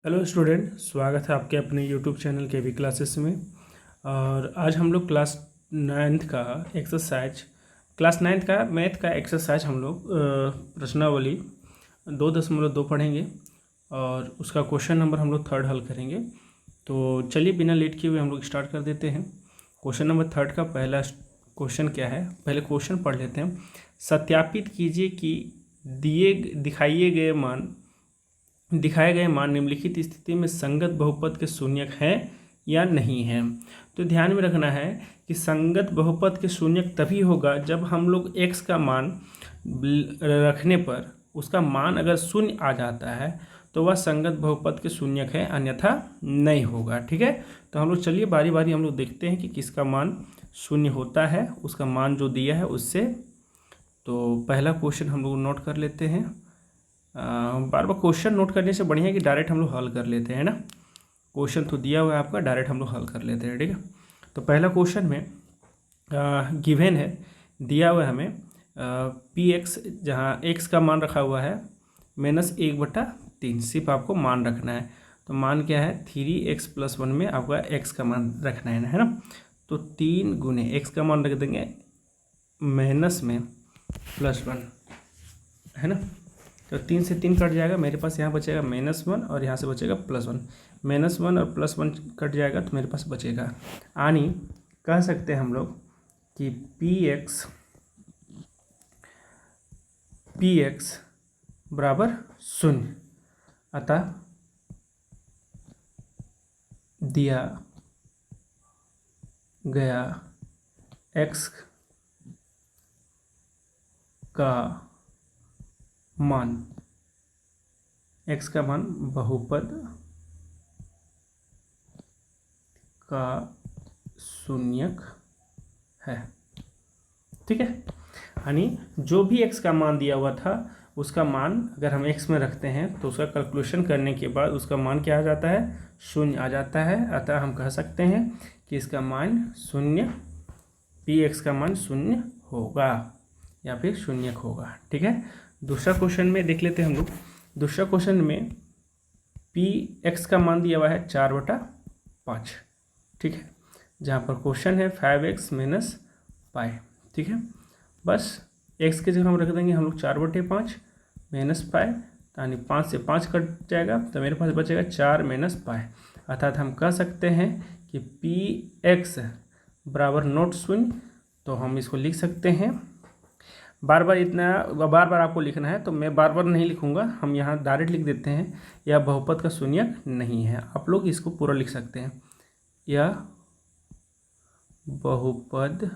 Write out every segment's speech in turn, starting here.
Hello student, स्वागत है आपके अपने यूट्यूब चैनल के भी क्लासेस में। और आज हम लोग क्लास नाइन्थ का मैथ का एक्सरसाइज हम लोग प्रश्नावली 2.2 पढ़ेंगे और उसका क्वेश्चन नंबर हम लोग थर्ड हल करेंगे। तो चलिए बिना लेट किए हुए हम लोग स्टार्ट कर देते हैं। क्वेश्चन नंबर थर्ड का पहला क्वेश्चन क्या है, पहले क्वेश्चन पढ़ लेते हैं। सत्यापित कीजिए कि दिखाए गए मान निम्नलिखित स्थिति में संगत बहुपद के शून्यक हैं या नहीं है। तो ध्यान में रखना है कि संगत बहुपद के शून्यक तभी होगा जब हम लोग x का मान रखने पर उसका मान अगर शून्य आ जाता है तो वह संगत बहुपद के शून्यक है, अन्यथा नहीं होगा। ठीक है, तो हम लोग चलिए बारी बारी हम लोग देखते हैं कि किसका मान शून्य होता है, उसका मान जो दिया है उससे। तो पहला क्वेश्चन हम लोग नोट कर लेते हैं। बार बार क्वेश्चन नोट करने से बढ़िया है कि डायरेक्ट हम लोग हल कर लेते हैं ना। क्वेश्चन तो दिया हुआ है आपका, डायरेक्ट हम लोग हल कर लेते हैं। ठीक है, तो पहला क्वेश्चन में गिवन है, दिया हुआ है हमें पी एक्स, जहाँ एक्स का मान रखा हुआ है -1/3। सिर्फ आपको मान रखना है। तो मान क्या है, 3x+1 में आपका एक्स का मान रखना है ना। तो 3 गुने एक्स का मान रख देंगे माइनस में +1, है ना। तो 3 से 3 कट जाएगा, मेरे पास यहाँ बचेगा -1 और यहाँ से बचेगा +1। -1 और +1 कट जाएगा तो मेरे पास बचेगा, यानी कह सकते हैं हम लोग कि पी एक्स बराबर 0। अतः दिया गया x का मान बहुपद का शून्यक है। ठीक है, यानी जो भी x का मान दिया हुआ था उसका मान अगर हम x में रखते हैं तो उसका कैलकुलेशन करने के बाद उसका मान क्या आ जाता है, शून्य आ जाता है। अतः हम कह सकते हैं कि इसका मान शून्य, px का मान शून्य होगा या फिर शून्यक होगा। ठीक है, दूसरा क्वेश्चन में देख लेते हैं हम लोग। दूसरा क्वेश्चन में पी एक्स का मान दिया हुआ है 4/5। ठीक है, जहाँ पर क्वेश्चन है 5x - पाई। ठीक है, बस x के जगह हम रख देंगे हम लोग 4/5 - पाई, यानी 5 से 5 कट जाएगा तो मेरे पास बचेगा 4 - पाई। अर्थात हम कह सकते हैं कि पी एक्स बराबर नॉट शून्य। तो हम इसको लिख सकते हैं, बार बार आपको लिखना है तो मैं बार बार नहीं लिखूंगा, हम यहाँ डायरेक्ट लिख देते हैं यह बहुपद का शून्यक नहीं है। आप लोग इसको पूरा लिख सकते हैं, यह बहुपद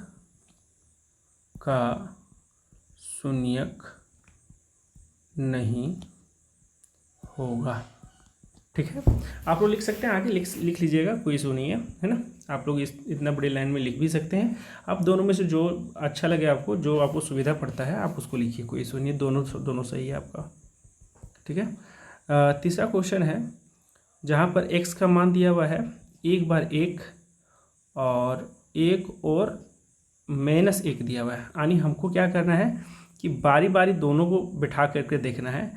का शून्यक नहीं होगा। ठीक है, आप लोग लिख सकते हैं, आगे लिख लीजिएगा, कोई इशू नहीं है ना। आप लोग इतना बड़ी लाइन में लिख भी सकते हैं। आप दोनों में से जो अच्छा लगे आपको, जो आपको सुविधा पड़ता है आप उसको लिखिए, कोई इशू नहीं है, दोनों सही है आपका। ठीक है, तीसरा क्वेश्चन है जहाँ पर x का मान दिया हुआ है 1/1 और 1 और -1 दिया हुआ है। यानी हमको क्या करना है कि बारी बारी दोनों को बिठा करके देखना है।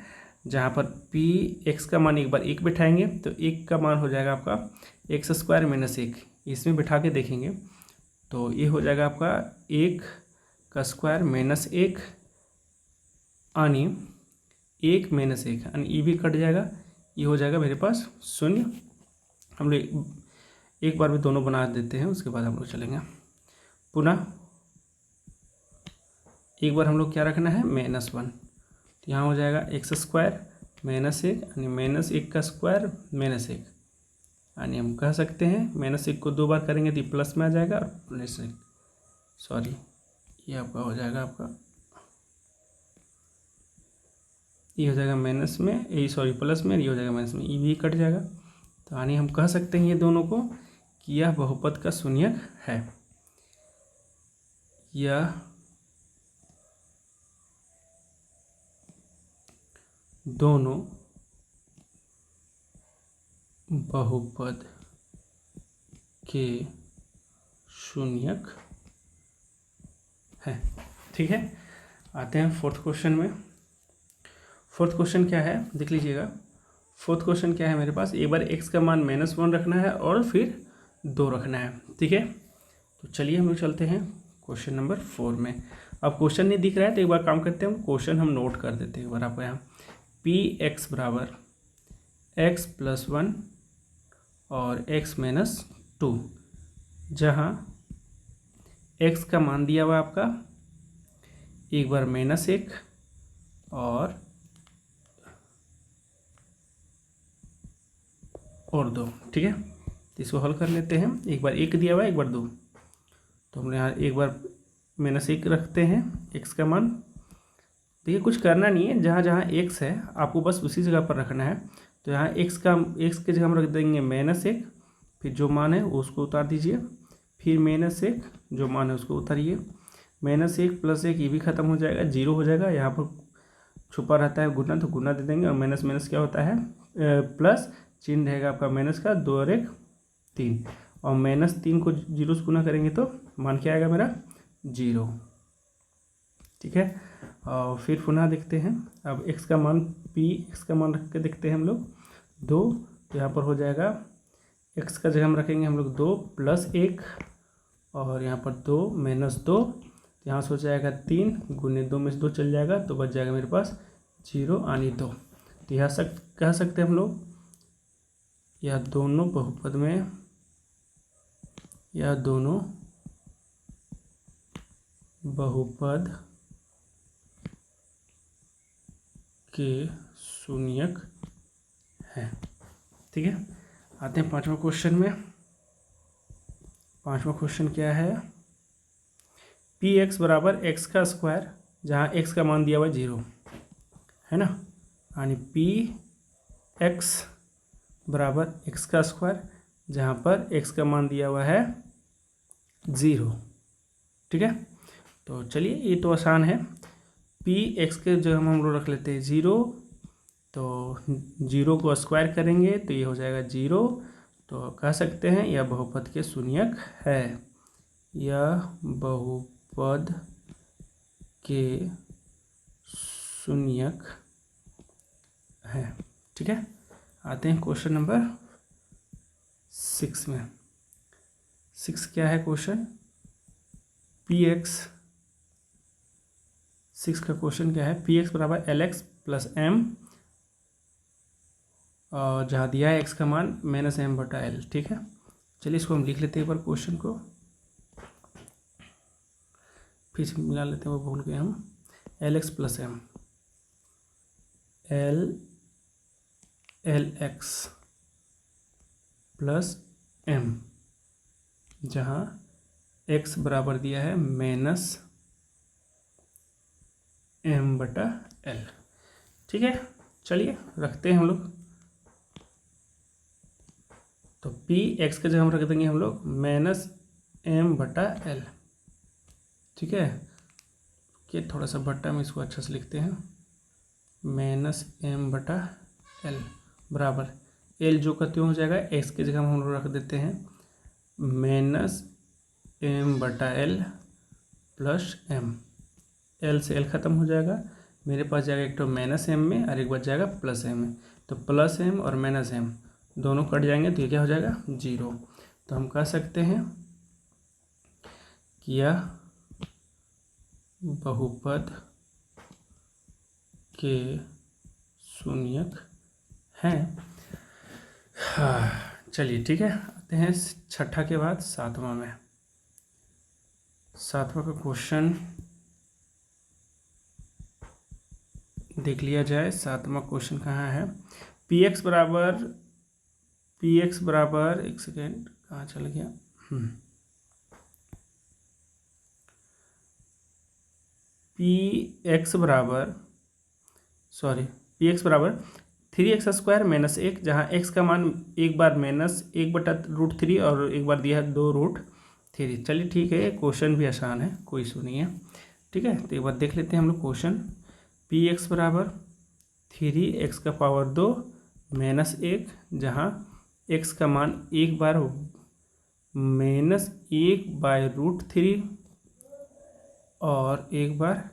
जहाँ पर पी एक्स का मान 1/1 बिठाएंगे तो 1 का मान हो जाएगा आपका x² - 1, इसमें बिठा के देखेंगे तो ये हो जाएगा आपका 1 का स्क्वायर -1, यानी 1 - 1, यानी ये भी कट जाएगा, ये हो जाएगा मेरे पास 0। हम लोग एक बार में दोनों बना देते हैं, उसके बाद हम लोग चलेंगे पुनः। एक बार हम लोग क्या रखना है, -1, तो यहाँ हो जाएगा x² - 1, यानी -1 का स्क्वायर -1, यानी हम कह सकते हैं -1 को 2 बार करेंगे तो प्लस में आ जाएगा और -1, सॉरी ये आपका हो जाएगा, ये हो जाएगा माइनस में, ये सॉरी प्लस में, ये हो जाएगा माइनस में, ये भी कट जाएगा। तो यानी हम कह सकते हैं ये दोनों को कि यह बहुपद का शून्यक है। यह दोनों बहुपद के शून्यक है। ठीक है, आते हैं फोर्थ क्वेश्चन में। फोर्थ क्वेश्चन क्या है देख लीजिएगा। फोर्थ क्वेश्चन क्या है मेरे पास, एक बार x का मान -1 रखना है और फिर 2 रखना है। ठीक है, तो चलिए हम लोग चलते हैं क्वेश्चन नंबर 4 में। अब क्वेश्चन नहीं दिख रहा है तो एक बार काम करते हैं, हम क्वेश्चन हम नोट कर देते हैं एक बार आपको यहाँ। px बराबर x+1 और x-2, जहाँ x का मान दिया हुआ आपका एक बार -1 और 2। ठीक है, तो इसको हल कर लेते हैं। एक बार 1 दिया हुआ है, एक बार 2, तो हमने यहाँ एक बार -1 रखते हैं x का मान। देखिए कुछ करना नहीं है, जहाँ जहाँ x है आपको बस उसी जगह पर रखना है। तो यहाँ x के जगह हम रख देंगे -1, फिर जो मान है उसको उतार दीजिए, फिर -1 जो मान है उसको उतारिए। -1 + 1 ये भी ख़त्म हो जाएगा, 0 हो जाएगा। यहाँ पर छुपा रहता है गुना, तो गुना दे देंगे, और माइनस माइनस क्या होता है प्लस, चिन्ह रहेगा आपका माइनस का, 2 और 1 3, और -3 को 0 से गुना करेंगे तो मान क्या आएगा मेरा 0। ठीक है, और फिर पुनः देखते हैं। अब x का मान x का मान रख के देखते हैं हम लोग 2, तो यहाँ पर हो जाएगा x का जगह हम रखेंगे हम लोग 2 + 1, और यहाँ पर 2 - 2, यहाँ से हो जाएगा 3 गुने 2 में से 2 चल जाएगा, तो बच जाएगा मेरे पास 0 यानी 2। तो यहाँ कह सकते हैं हम लोग यह दोनों बहुपद में, यह दोनों बहुपद के शून्यक हैं। ठीक है, आते हैं 5वां क्वेश्चन में। 5वां क्वेश्चन क्या है, px बराबर x², जहाँ x का मान दिया हुआ 0 है ना, यानी px बराबर x², जहाँ पर x का मान दिया हुआ है 0। ठीक है, तो चलिए ये तो आसान है। px के जगह हम लोग रख लेते हैं 0, तो 0 को स्क्वायर करेंगे तो ये हो जाएगा 0। तो कह सकते हैं यह बहुपद के शून्यक है, यह बहुपद के शून्यक है। ठीक है, आते हैं क्वेश्चन नंबर 6 में। 6 क्या है क्वेश्चन, px, 6 का क्वेश्चन क्या है, px बराबर lx + m, और जहाँ दिया है x का मान -m/l। ठीक है, चलिए इसको हम लिख लेते हैं एक बार क्वेश्चन को, फिर से मिला लेते हैं, वो भूल गए हम। lx + m, lx + m, जहाँ x बराबर दिया है -m/l। ठीक है, चलिए रखते हैं हम लोग। तो px के जगह हम रख देंगे हम लोग -m/l। ठीक है, कि थोड़ा सा बट्टा में इसको अच्छा से लिखते हैं, -m/l बराबर l जो का त्यों हो जाएगा, x की जगह हम लोग रख देते हैं -m/l + m, l से l ख़त्म हो जाएगा, मेरे पास जाएगा एक तो -m में और एक बार जाएगा +m में, तो +m और -m दोनों कट जाएंगे, तो ये क्या हो जाएगा 0। तो हम कह सकते हैं कि यह बहुपद के शून्यक हैं। हाँ चलिए ठीक है, आते हैं 6ठा के बाद 7वां में। 7वां का क्वेश्चन देख लिया जाए। 7वां क्वेश्चन कहाँ है, px बराबर एक सेकेंड कहाँ चल गया, px बराबर 3x² - 1, जहाँ x का मान एक बार -1/√3 और एक बार दिया है 2√3। चलिए ठीक है, क्वेश्चन भी आसान है, कोई इशू नहीं है। ठीक है, तो एक बार देख लेते हैं हम लोग क्वेश्चन। px बराबर 3x⁻2 - 1, जहाँ x का मान एक बार -1/√3 और एक बार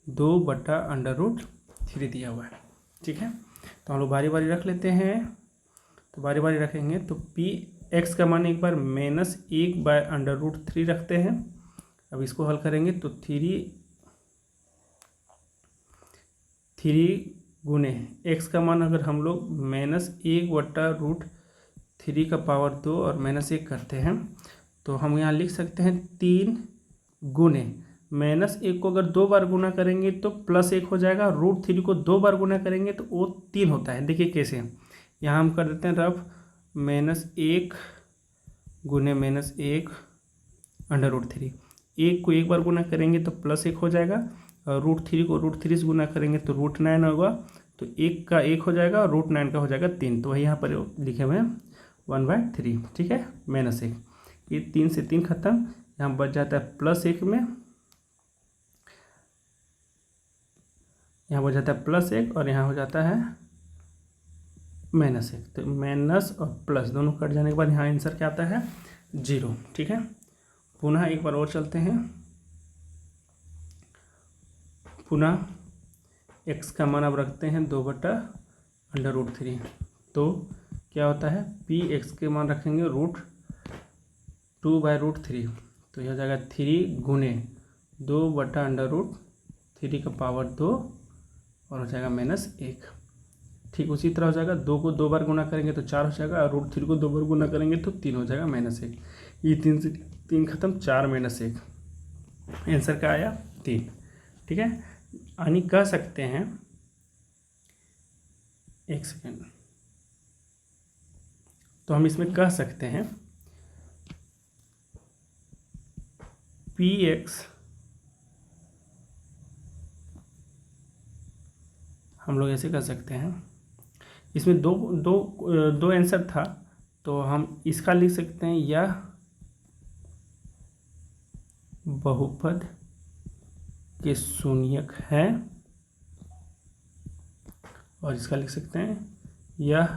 2/√3 दिया हुआ है। ठीक है, तो हम लोग बारी बारी रख लेते हैं। तो बारी बारी रखेंगे तो पी एक्स का मान एक बार -1/√3 रखते हैं। अब इसको हल करेंगे तो 3 गुने एक्स का मान अगर हम लोग -1/√3 का पावर 2 और -1 करते हैं तो हम यहाँ लिख सकते हैं 3 गुने -1 को अगर 2 बार गुना करेंगे तो +1 हो जाएगा। √3 को 2 बार गुना करेंगे तो वो 3 होता है। देखिए कैसे, यहाँ हम कर देते हैं रफ, -1 गुने -1/√3। 1 को 1 बार गुना करेंगे तो +1 हो जाएगा, और √3 को √3 से गुना करेंगे तो √9 होगा। तो 1 का 1 हो जाएगा और √9 का हो जाएगा 3। तो वही यहाँ पर लिखे हुए हैं 1/3। ठीक है, -1, ये 3 से 3 खत्म, यहाँ बच जाता है +1 में, यहाँ बच जाता है +1 और यहाँ हो जाता है -1। तो माइनस और प्लस दोनों कट जाने के बाद यहाँ आंसर क्या आता है 0। ठीक है, पुनः एक बार और चलते हैं। पुनः x का मान अब रखते हैं 2/√3। तो क्या होता है, पी एक्स के मान रखेंगे √2/√3। तो यह हो जाएगा 3 गुने 2/√3 का पावर 2 और हो जाएगा -1। ठीक उसी तरह हो जाएगा, 2 को 2 बार गुना करेंगे तो 4 हो जाएगा, और √3 को 2 बार गुना करेंगे तो 3 हो जाएगा -1। ये 3 से 3 खत्म, 4 -1, आंसर क्या आया 3। ठीक है, यानी कह सकते हैं, एक सेकेंड, तो हम इसमें कह सकते हैं पी एक्स हम लोग ऐसे कर सकते हैं, इसमें दो आंसर था तो हम इसका लिख सकते हैं यह बहुपद के शून्यक है, और इसका लिख सकते हैं यह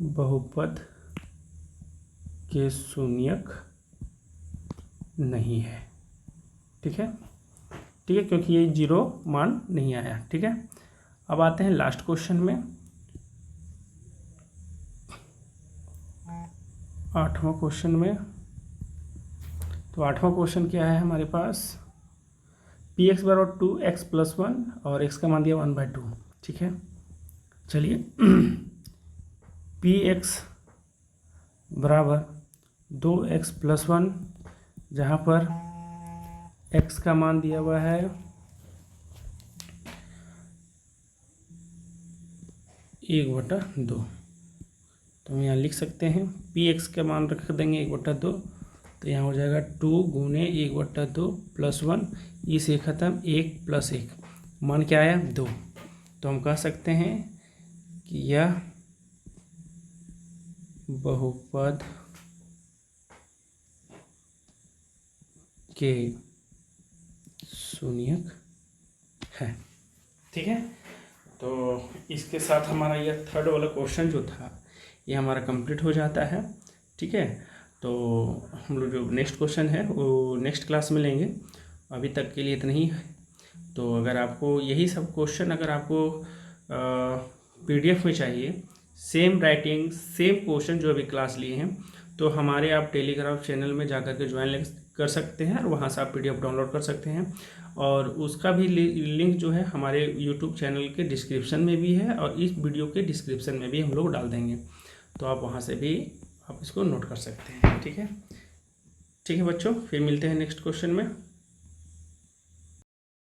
बहुपद के शून्यक नहीं है। ठीक है, ठीक है, क्योंकि ये 0 मान नहीं आया। ठीक है, अब आते हैं लास्ट क्वेश्चन में, 8वां क्वेश्चन में। तो 8वां क्वेश्चन क्या है हमारे पास, पी एक्स बराबर 2x + 1 और x का मान दिया 1/2। ठीक है, चलिए पी एक्स बराबर 2x + 1, जहाँ पर x का मान दिया हुआ है 1/2। तो हम यहाँ लिख सकते हैं पी एक्स का मान रख देंगे 1/2, तो यहाँ हो जाएगा 2 गुने 1/2 + 1, इसे ख़त्म 1 + 1, मान क्या आया 2। तो हम कह सकते हैं कि यह बहुपद के शून्यक है। ठीक है, तो इसके साथ हमारा यह थर्ड वाला क्वेश्चन जो था ये हमारा कंप्लीट हो जाता है। ठीक है, तो हम लोग जो नेक्स्ट क्वेश्चन है वो नेक्स्ट क्लास में लेंगे, अभी तक के लिए इतना ही है। तो अगर आपको यही सब क्वेश्चन अगर आपको PDF में चाहिए, सेम राइटिंग सेम क्वेश्चन जो अभी क्लास लिए हैं, तो हमारे आप टेलीग्राम चैनल में जाकर के ज्वाइन कर सकते हैं और वहाँ से आप PDF डाउनलोड कर सकते हैं, और उसका भी लिंक जो है हमारे YouTube चैनल के डिस्क्रिप्शन में भी है, और इस वीडियो के डिस्क्रिप्शन में भी हम लोग डाल देंगे, तो आप वहाँ से भी आप इसको नोट कर सकते हैं। ठीक है, ठीक है बच्चों, फिर मिलते हैं नेक्स्ट क्वेश्चन में।